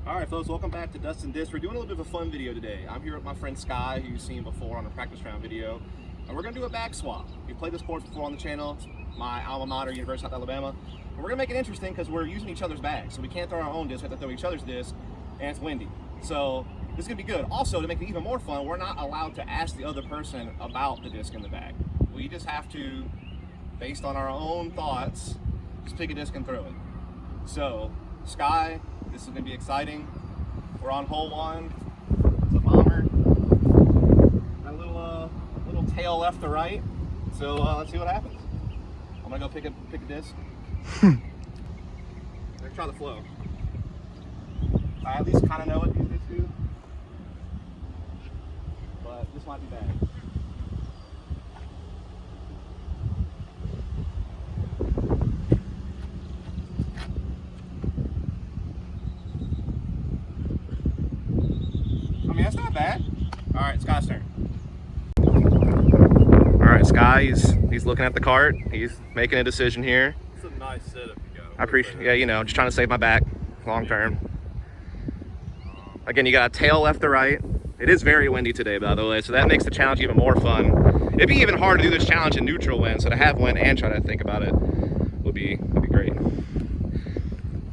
Alright folks, welcome back to Dustin Disc. We're doing a little bit of a fun video today. I'm here with my friend Sky, who you've seen before on a practice round video. And we're going to do a bag swap. We've played this course before on the channel. It's my alma mater, University of South Alabama. And we're going to make it interesting because we're using each other's bags. So we can't throw our own disc, we have to throw each other's disc, and it's windy. So this is going to be good. Also, to make it even more fun, we're not allowed to ask the other person about the disc in the bag. We just have to, based on our own thoughts, just pick a disc and throw it. So, Sky, this is going to be exciting. We're on hole one. It's a bomber. Got a little tail left to right. So let's see what happens. I'm gonna go pick a disc. Let's try the flow. I at least kind of know what these discs do, but this might be bad. I mean, that's not bad. All right, Sky's turn. All right, Sky, he's looking at the cart. He's making a decision here. It's a nice setup you got. I appreciate, yeah, you know, just trying to save my back long term. Again, you got a tail left to right. It is very windy today, by the way, so that makes the challenge even more fun. It'd be even hard to do this challenge in neutral wind, so to have wind and try to think about it would be great.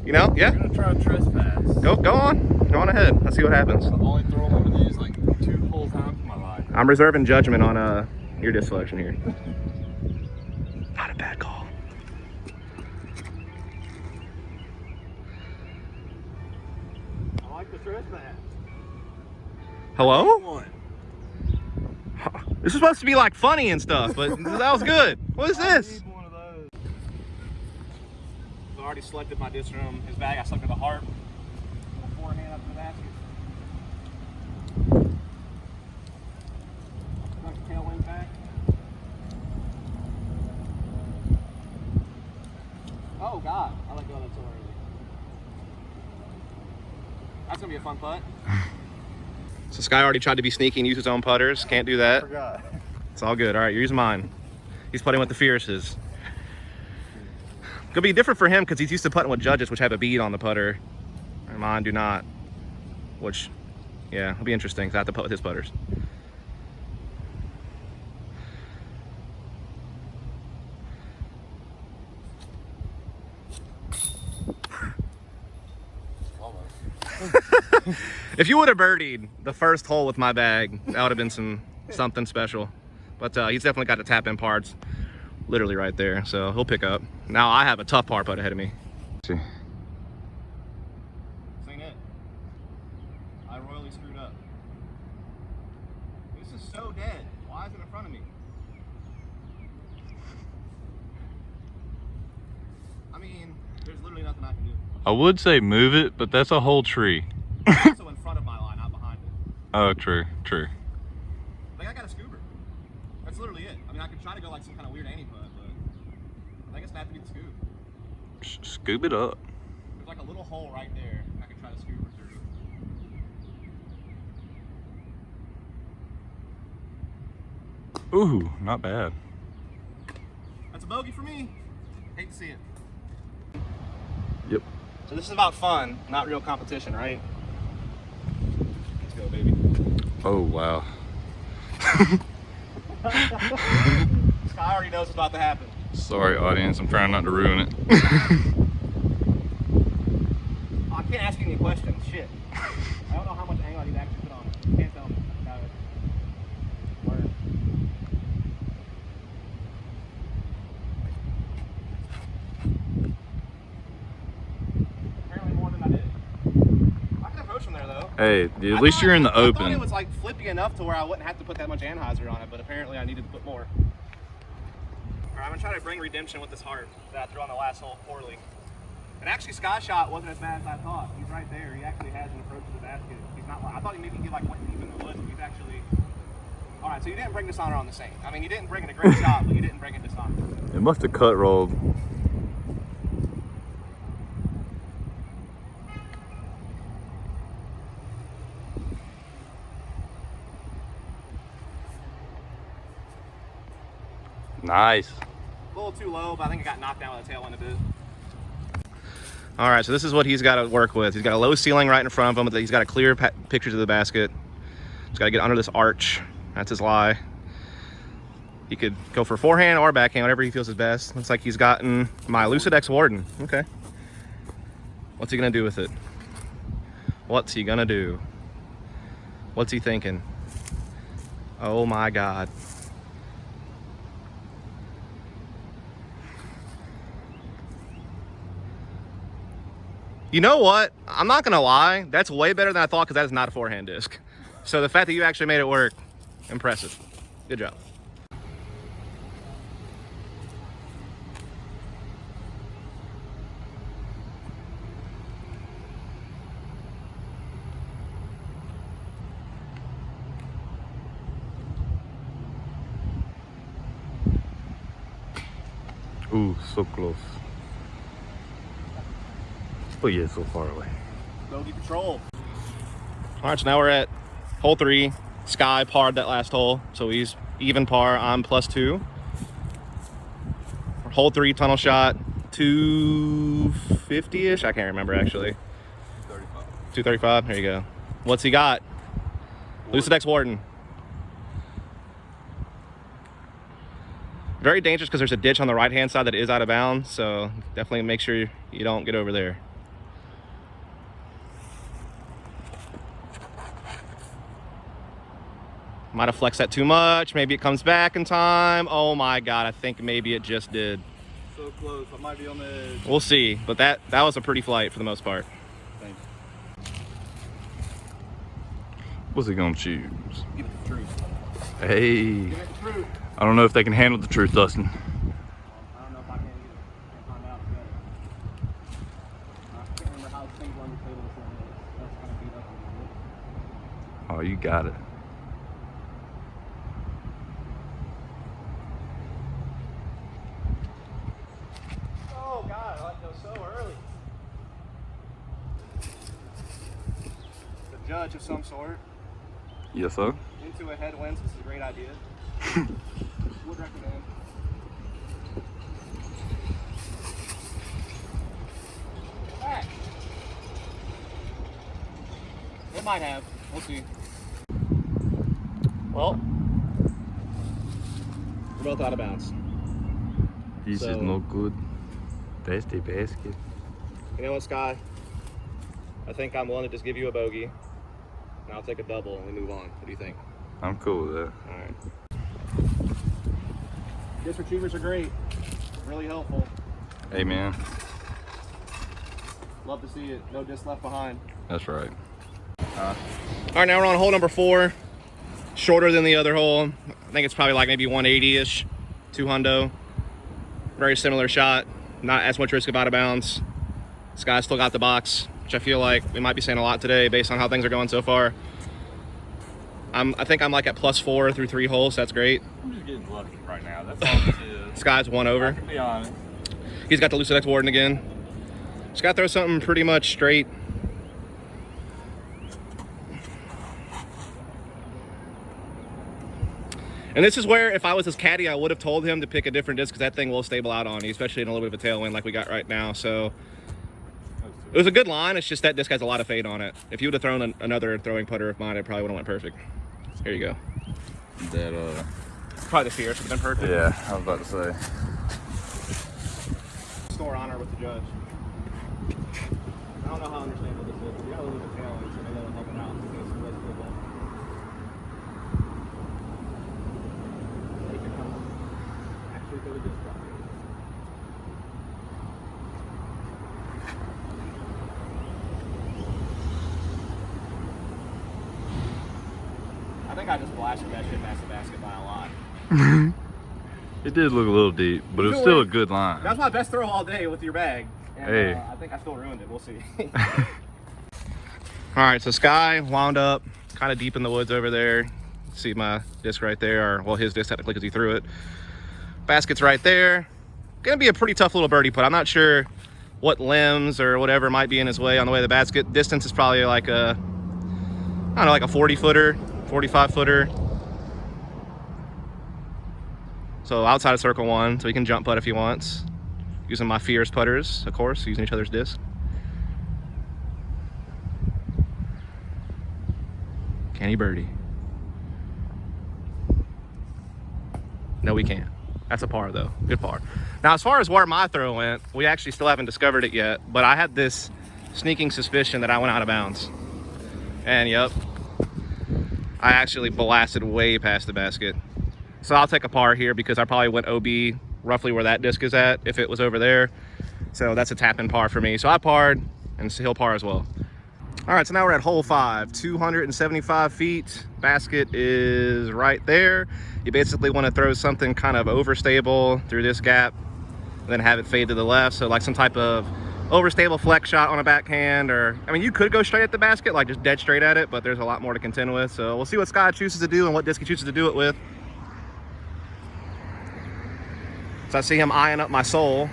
You know, yeah. I'm gonna try to trespass. Go on ahead. Let's see what happens. I've only thrown one of these like 2 whole times in my life. I'm reserving judgment on your disc selection here. Not a bad call. I like the trespass. Hello? One. This is supposed to be like funny and stuff, but that was good. What is I this? need one of those. I already selected my disc from his bag. I selected the harp. Forehand up to the basket. Knock the tailwind back. Oh God, I let go of that so early. That's gonna be a fun putt. So Sky already tried to be sneaky and use his own putters. Can't do I that. forgot. It's all good. All right, you're using mine. He's putting with the fierces. Gonna be different for him because he's used to putting with judges, which have a bead on the putter. And mine do not. Which, yeah, it'll be interesting because I have to putt with his putters. If you would have birdied the first hole with my bag, that would have been something special. But he's definitely got the tap in parts literally right there, so he'll pick up. Now I have a tough par putt ahead of me. See. This ain't it. I royally screwed up. This is so dead. Why is it in front of me? I mean, there's literally nothing I can do. I would say move it, but that's a whole tree. It's also in front of my line, not behind it. Oh, true. Like, I got a scooper. That's literally it. I mean, I could try to go like some kind of weird anti-putt, but I think it's gonna have to be the scoop. Scoop it up. There's like a little hole right there. I could try to scooper through. Ooh, not bad. That's a bogey for me. Hate to see it. Yep. So this is about fun, not real competition, right? Let's go, baby. Oh, wow. Sky already knows what's about to happen. Sorry, audience. I'm trying not to ruin it. Oh, I can't ask you any questions. Shit. I don't know how much angle I need to actually put on it. Can't tell me. Got it. Word. Apparently more than I did. I can approach from there though. Hey, at least you're in the I thought open. it was like flippy enough to where I wouldn't have to put that much anhyzer on it, but apparently I needed to put more. Alright, I'm gonna try to bring redemption with this harp that I threw on the last hole poorly. And actually, Sky shot wasn't as bad as I thought. He's right there. He actually has an approach to the basket. He's not. I thought he maybe he like went deep in the woods. He's actually. All right, so you didn't bring dishonor on the same. I mean, you didn't bring in a great shot, but you didn't bring in dishonor. It must have cut rolled. Nice. A little too low, but I think it got knocked down with the tail end a bit. All right, so this is what he's got to work with. He's got a low ceiling right in front of him, but he's got a clear picture to the basket. He's got to get under this arch. That's his lie. He could go for forehand or backhand, whatever he feels is best. Looks like he's gotten my Lucid X Warden. Okay. What's he gonna do with it? What's he gonna do? What's he thinking? Oh my God. You know what? I'm not gonna lie. That's way better than I thought because that is not a forehand disc. So the fact that you actually made it work, impressive. Good job. Ooh, so close. Oh yeah, so far away. Bogey patrol. All right, so now we're at hole 3. Sky parred that last hole, so he's even par. I'm +2. Hole 3 tunnel shot, 250-ish. I can't remember actually. 235. There you go. What's he got? Lucid X Warden. Very dangerous because there's a ditch on the right-hand side that is out of bounds, so definitely make sure you don't get over there. Might have flexed that too much. Maybe it comes back in time. Oh my God, I think maybe it just did. So close. I might be on the edge. We'll see, but that was a pretty flight for the most part. Thanks. What's he gonna choose? Give it the truth. Hey. Give it the truth. I don't know if they can handle the truth, Dustin. I don't know if I can either. I'll find out together. I can't remember how single on the table this one is. That's kind of beat up on me. Oh, you got it. Oh God, I let go so early. The judge of some sort. Yes, sir. Into a headwind, so this is a great idea. Would recommend. Back. It might have. We'll see. Well, we're both out of bounds. This So- is no good. That's the basket. You know what, Sky? I think I'm willing to just give you a bogey, and I'll take a double and we move on. What do you think? I'm cool with that. All right. Disc retrievers are great. Really helpful. Hey, man. Love to see it. No disc left behind. That's right. All right, now we're on hole number 4. Shorter than the other hole. I think it's probably like maybe 180-ish, 200. Very similar shot. Not as much risk of out of bounds. This guy's still got the box, which I feel like we might be saying a lot today based on how things are going so far. I think I'm like at +4 through 3 holes. So that's great. I'm just getting lucky right now. That's all this is. This guy's 1 I over. can be honest. He's got the Lucid X Warden again. Just got to throw something pretty much straight. And this is where, if I was his caddy, I would have told him to pick a different disc because that thing will stable out on you, especially in a little bit of a tailwind like we got right now. So it was a good line. It's just that disc has a lot of fade on it. If you would have thrown another throwing putter of mine, it probably would have went perfect. Here you go. That, Probably the fierce would have been perfect. yeah, I was about to say. Store honor with the judge. I don't know how understandable this is, but we got a little bit of tailwind, so maybe that'll help it out in case the rest of football. Take your time. Actually go to this spot. I think I just blasted that shit past the basket by a lot. It did look a little deep, but it was Either still way, a good line. That was my best throw all day with your bag. And, Hey. I think I still ruined it. We'll see. All right, so Sky wound up kind of deep in the woods over there. See my disc right there, or well, his disc technically because he threw it. Basket's right there. Gonna be a pretty tough little birdie putt. I'm not sure what limbs or whatever might be in his way on the way to the basket. Distance is probably like a, I don't know, like a 40-footer, 45-footer. So outside of circle 1, so he can jump putt if he wants. Using my fierce putters, of course, using each other's discs. Can he birdie? No, we can't. That's a par though. Good par. Now, as far as where my throw went, we actually still haven't discovered it yet, but I had this sneaking suspicion that I went out of bounds. And yep, I actually blasted way past the basket. So I'll take a par here because I probably went OB roughly where that disc is at if it was over there. So that's a tap-in par for me. So I parred and he'll par as well. All right, so now we're at hole 5, 275 feet. Basket is right there. You basically want to throw something kind of overstable through this gap and then have it fade to the left. So like some type of overstable flex shot on a backhand, or, I mean, you could go straight at the basket, like just dead straight at it, but there's a lot more to contend with. So we'll see what Sky chooses to do and what disc he chooses to do it with. So I see him eyeing up my soul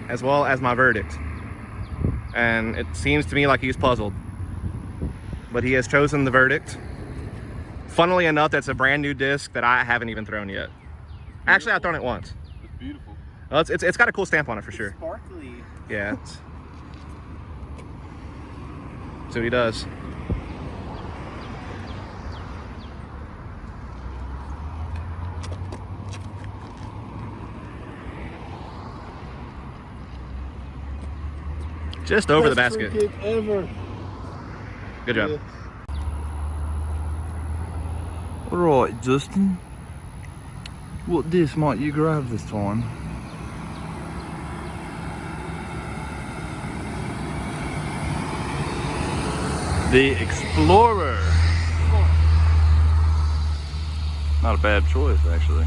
as well as my verdict. And it seems to me like he's puzzled. But he has chosen the verdict. Funnily enough, that's a brand new disc that I haven't even thrown yet. Actually, I've thrown it once. It's beautiful. Well, it's got a cool stamp on it for sure. Sparkly. Yeah. See what he does. Just over the basket. Best free kick ever. Good job. Yeah. Alright, Dustin. What disc might you grab this time? The Explorer. Not a bad choice, actually.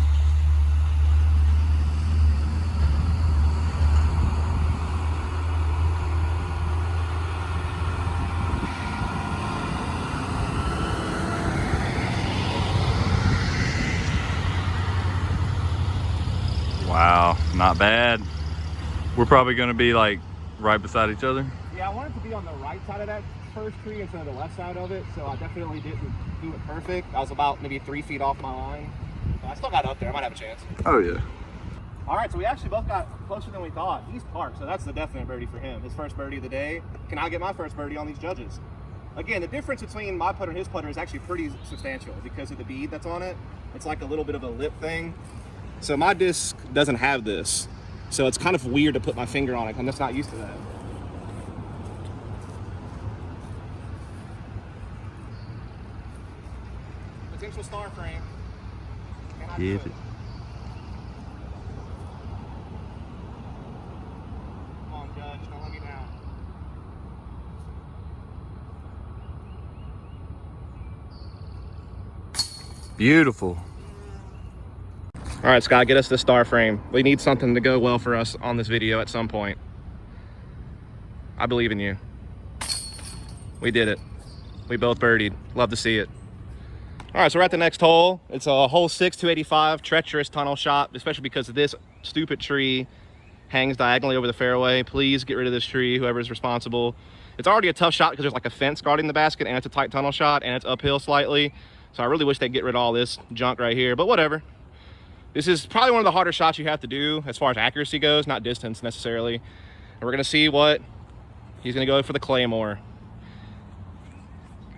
Wow, not bad. We're probably gonna be like right beside each other. Yeah, I wanted to be on the right side of that first tree instead of the left side of it, so I definitely didn't do it perfect. I was about maybe 3 feet off my line. But I still got up there. I might have a chance. Oh yeah. All right, so we actually both got closer than we thought. He's parked, so that's the definite birdie for him. His first birdie of the day. Can I get my first birdie on these judges? Again, the difference between my putter and his putter is actually pretty substantial because of the bead that's on it. It's like a little bit of a lip thing. So my disc doesn't have this. So it's kind of weird to put my finger on it. I'm just not used to that. Potential star frame. Can I do Give it? it. Come on, Judge, don't let me down. Beautiful. All right, Scott, get us the star frame. We need something to go well for us on this video at some point. I believe in you. We did it. We both birdied. Love to see it. All right, so we're at the next hole. It's a hole 6, 285, treacherous tunnel shot, especially because this stupid tree hangs diagonally over the fairway. Please get rid of this tree, whoever's responsible. It's already a tough shot because there's like a fence guarding the basket, and it's a tight tunnel shot, and it's uphill slightly. So I really wish they'd get rid of all this junk right here, but whatever. This is probably one of the harder shots you have to do as far as accuracy goes, not distance necessarily. And we're gonna see what he's gonna go for, the Claymore.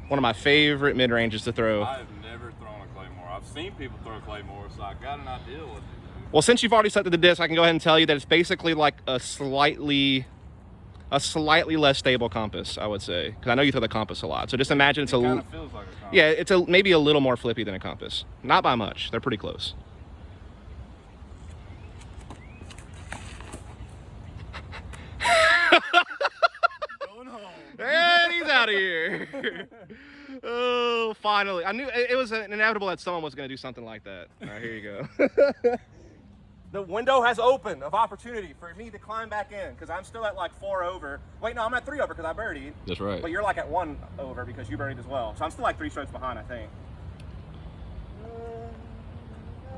One of my favorite mid-ranges to throw. I have never thrown a Claymore. I've seen people throw Claymore, so I got an idea what to do. Well, since you've already set to the disc, I can go ahead and tell you that it's basically like a slightly less stable compass, I would say. Because I know you throw the compass a lot. So just imagine it's It kind of feels like a compass. yeah, it's maybe a little more flippy than a compass. Not by much. They're pretty close. Going home. And he's out of here. Oh, finally. I knew it was inevitable that someone was going to do something like that. All right, here you go. The window has opened of opportunity for me to climb back in because I'm still at like 4 over. Wait, no, I'm at 3 over because I birdied. That's right. But you're like at 1 over because you birdied as well. So I'm still like 3 strokes behind, I think.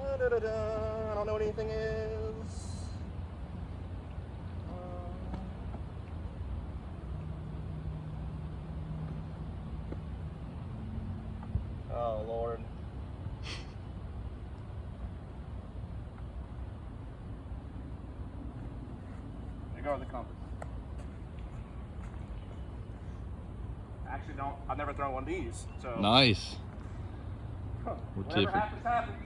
I don't know what anything is. Oh, Lord. There goes the compass. actually don't. I've never thrown one of these. So Nice. We're whatever different. happens, happens.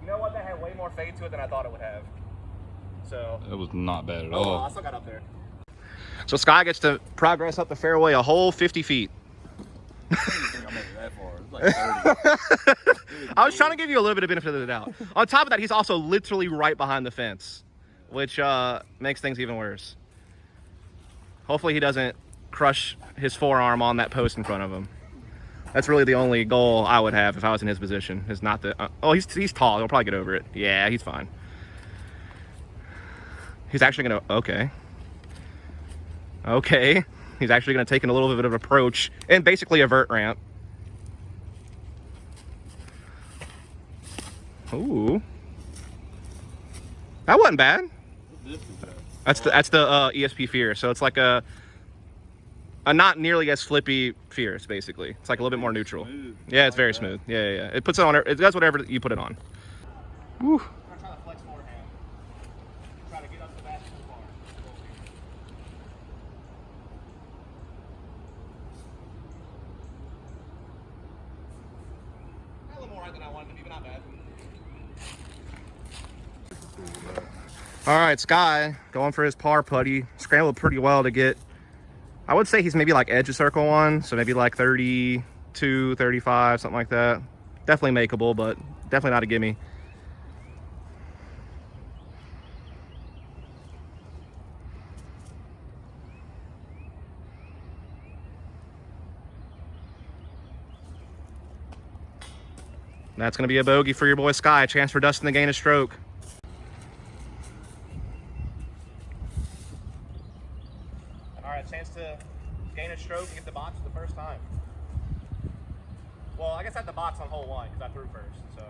You know what? That had way more fade to it than I thought it would have. So That was not bad at oh, all. I still got up there. So Sky gets to progress up the fairway a whole 50 feet. I didn't think I made it that far. It's like 30. I was trying to give you a little bit of benefit of the doubt. On top of that, he's also literally right behind the fence, which makes things even worse. Hopefully he doesn't crush his forearm on that post in front of him. That's really the only goal I would have if I was in his position. Is not the oh, he's tall. He'll probably get over it. Yeah, he's fine. He's actually gonna okay. He's actually gonna take a little bit of approach and basically a vert ramp. Ooh, that wasn't bad. That's the ESP Fierce. So it's like a not nearly as flippy Fierce, basically. It's like a little bit more neutral. Smooth. Yeah, it's very smooth. Yeah. It puts it on. It does whatever you put it on. Woo. I'm trying to flex forehand. Try to get up the basket bar. A little more right than I wanted to be, but not bad. All right, Sky going for his par putty. Scrambled pretty well to get. I would say he's maybe like edge of circle one, so maybe like 32, 35, something like that. Definitely makeable, but definitely not a gimme. That's going to be a bogey for your boy Sky. A chance for Dustin to gain a stroke. All right, chance to gain a stroke and get the box for the first time. Well, I guess I had the box on hole one because I threw first, so.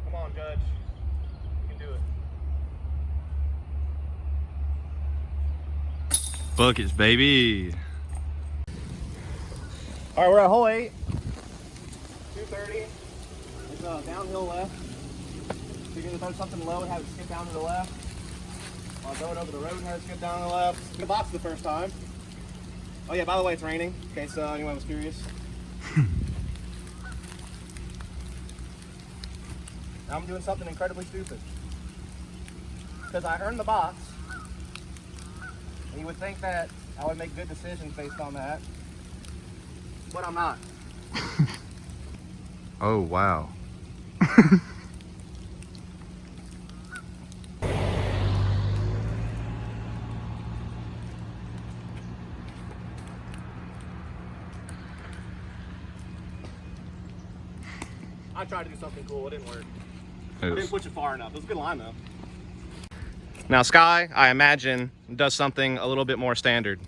Come on, Judge. You can do it. Buckets, baby. All right, we're at hole 8. 230. It's downhill left. So you're going to throw something low and have it skip down to the left. I'll throw it over the road and have it skip down to the left. The box the first time. Oh yeah, by the way, it's raining, in case anyone was curious. Now I'm doing something incredibly stupid. Because I earned the box. And you would think that I would make good decisions based on that. But I'm not. Oh, wow. I tried to do something cool, it didn't work. I It didn't was, push it far enough. It was a good line though. Now Sky, I imagine, does something a little bit more standard.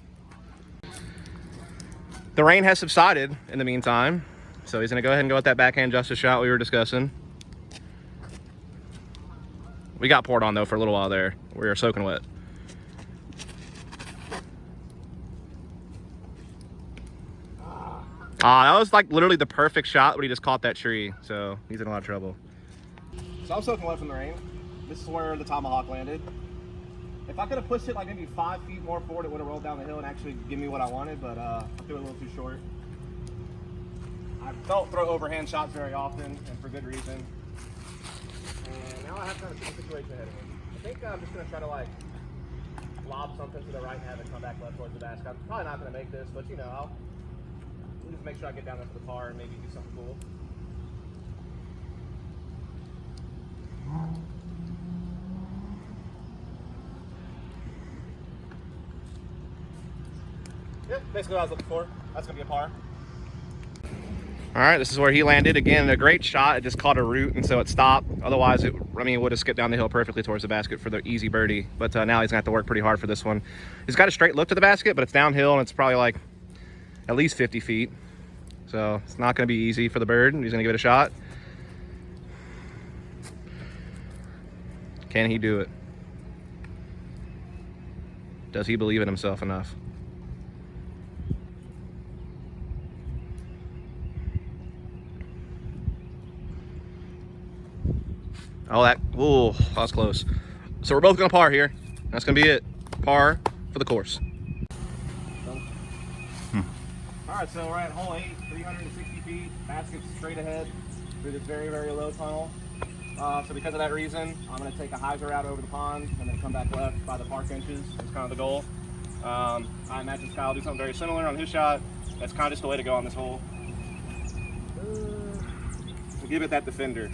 The rain has subsided in the meantime, so he's gonna go ahead and go with that backhand justice shot we were discussing. We got poured on though for a little while there. We were soaking wet. That was like literally the perfect shot, but he just caught that tree, so he's in a lot of trouble. So I'm soaking wet from the rain. This is where the tomahawk landed. If I could have pushed it like maybe 5 feet more forward, it would have rolled down the hill and actually give me what I wanted, but I threw it a little too short. I don't throw overhand shots very often, and for good reason. And now I have kind of a situation ahead of me. I think I'm just going to try to like lob something to the right and have it come back left towards the basket. I'm probably not going to make this, but you know, I'll just make sure I get down there for the par and maybe do something cool. Yep, basically what I was looking for. That's gonna be a par. All right, this is where he landed. Again, a great shot. It just caught a root, and so it stopped. Otherwise, it would have skipped down the hill perfectly towards the basket for the easy birdie. But now he's gonna have to work pretty hard for this one. He's got a straight look to the basket, but it's downhill, and it's probably like at least 50 feet. So it's not gonna be easy for the bird. He's gonna give it a shot. Can he do it? Does he believe in himself enough? Oh, that was close. So we're both gonna par here. That's gonna be it. Par for the course. All right, so we're at hole 8, 360 feet. Basket's straight ahead through this very, very low tunnel. So because of that reason, I'm gonna take a hyzer route over the pond and then come back left by the park benches. That's kind of the goal. I imagine Kyle will do something very similar on his shot. That's kind of just the way to go on this hole. So give it that defender.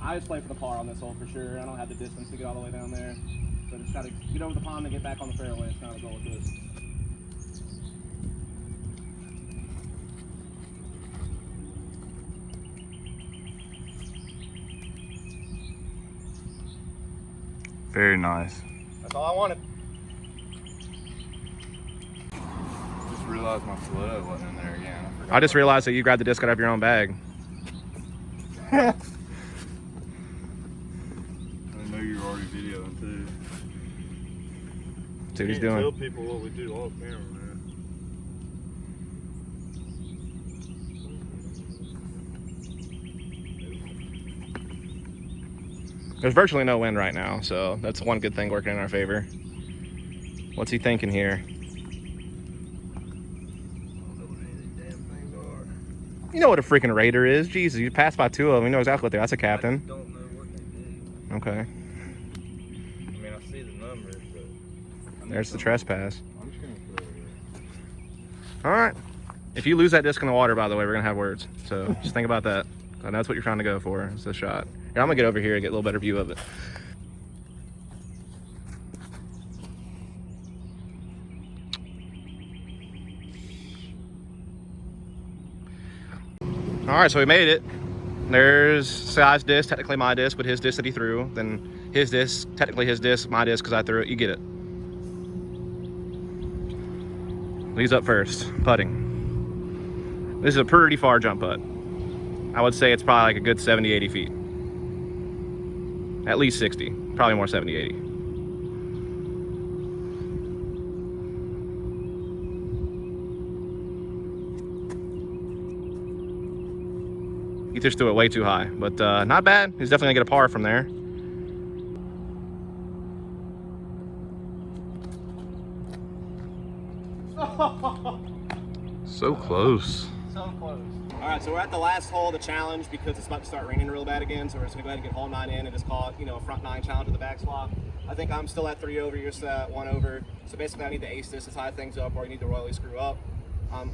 I just play for the par on this hole for sure. I don't have the distance to get all the way down there. So just try to get over the pond and get back on the fairway. It's kind of the goal with this. Very nice. That's all I wanted. Just realized my stiletto wasn't in there again. I just realized that you grabbed the disc out of your own bag. I know you were already videoing too. See what he's Can't tell doing. people what we do off camera, man. There's virtually no wind right now, so that's one good thing working in our favor. What's he thinking here? I don't know what any of these damn things are. You know what a freaking raider is. Jesus, you passed by 2 of them. You know exactly what they are. That's a I captain. just don't know what they do. Okay. I mean, I see the numbers, but There's the trespass. I'm just gonna throw it. All right. If you lose that disc in the water, by the way, we're going to have words. So just think about that. And that's what you're trying to go for. It's a shot. Here, I'm going to get over here and get a little better view of it. All right, so we made it. There's Sky's disc, technically my disc, but his disc that he threw. Then his disc, technically his disc, my disc because I threw it. You get it. He's up first, putting. This is a pretty far jump putt. I would say it's probably like a good 70, 80 feet. At least 60, probably more 70, 80. He just threw it way too high, but not bad. He's definitely gonna get a par from there. So close. So close. All right, so we're at the last hole of the challenge because it's about to start raining real bad again. So we're just gonna go ahead and get hole 9 in and just call it, you know, a front 9 challenge with the back swap. I think I'm still at 3 over, you're still at 1 over. So basically, I need to ace this to tie things up, or you need to royally screw up.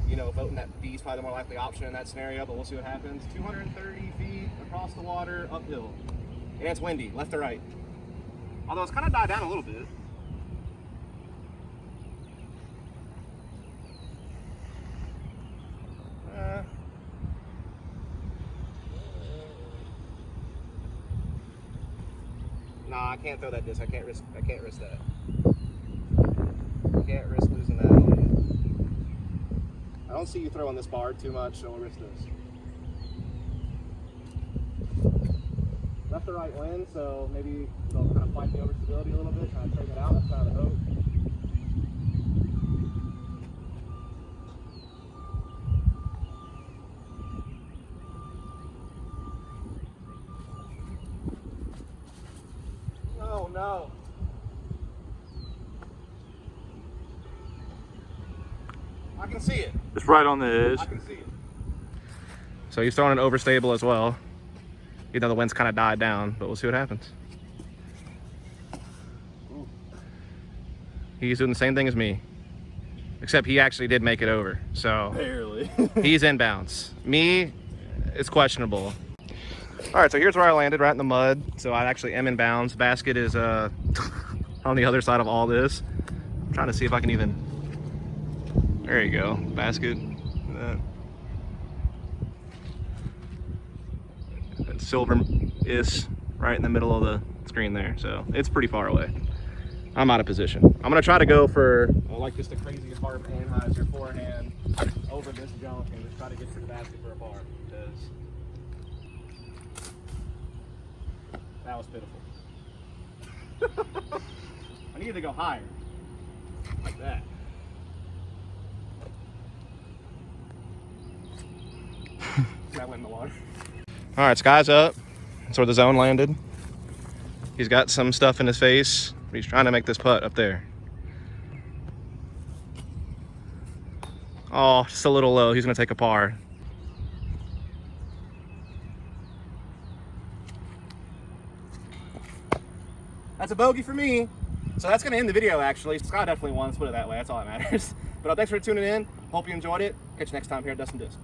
You know, voting that B is probably the more likely option in that scenario, but we'll see what happens. 230 feet across the water, uphill, and it's windy, left to right. Although it's kind of died down a little bit. Nah, I can't throw that disc. I can't risk that. Can't risk losing that. I don't see you throwing this bar too much, so we'll risk this. Left to right wind, so maybe they'll kind of fight the overstability a little bit, kind of trade it out. That's kind of the hope. Oh no. I can see it. It's right on the edge. I can see it. So he's throwing it overstable as well. Even though the wind's kind of died down, but we'll see what happens. Ooh. He's doing the same thing as me. Except he actually did make it over. So Barely. he's inbounds. Me, it's questionable. All right, so here's where I landed, right in the mud. So I actually am inbounds. Basket is on the other side of all this. I'm trying to see if I can even, there you go, basket. That silver is right in the middle of the screen there. So it's pretty far away. I'm out of position. I'm gonna try to go for, like just the crazy hard Anheuser forehand over this junk and just try to get to the basket for a par, because that was pitiful. I needed to go higher, like that. That went in the water. All right, Sky's up. That's where the zone landed. He's got some stuff in his face. He's trying to make this putt up there. Oh, just a little low. He's gonna take a par. That's a bogey for me. So that's gonna end the video actually. Sky definitely won, let's put it that way. That's all that matters. But thanks for tuning in. Hope you enjoyed it. Catch you next time here at Dustin Disc.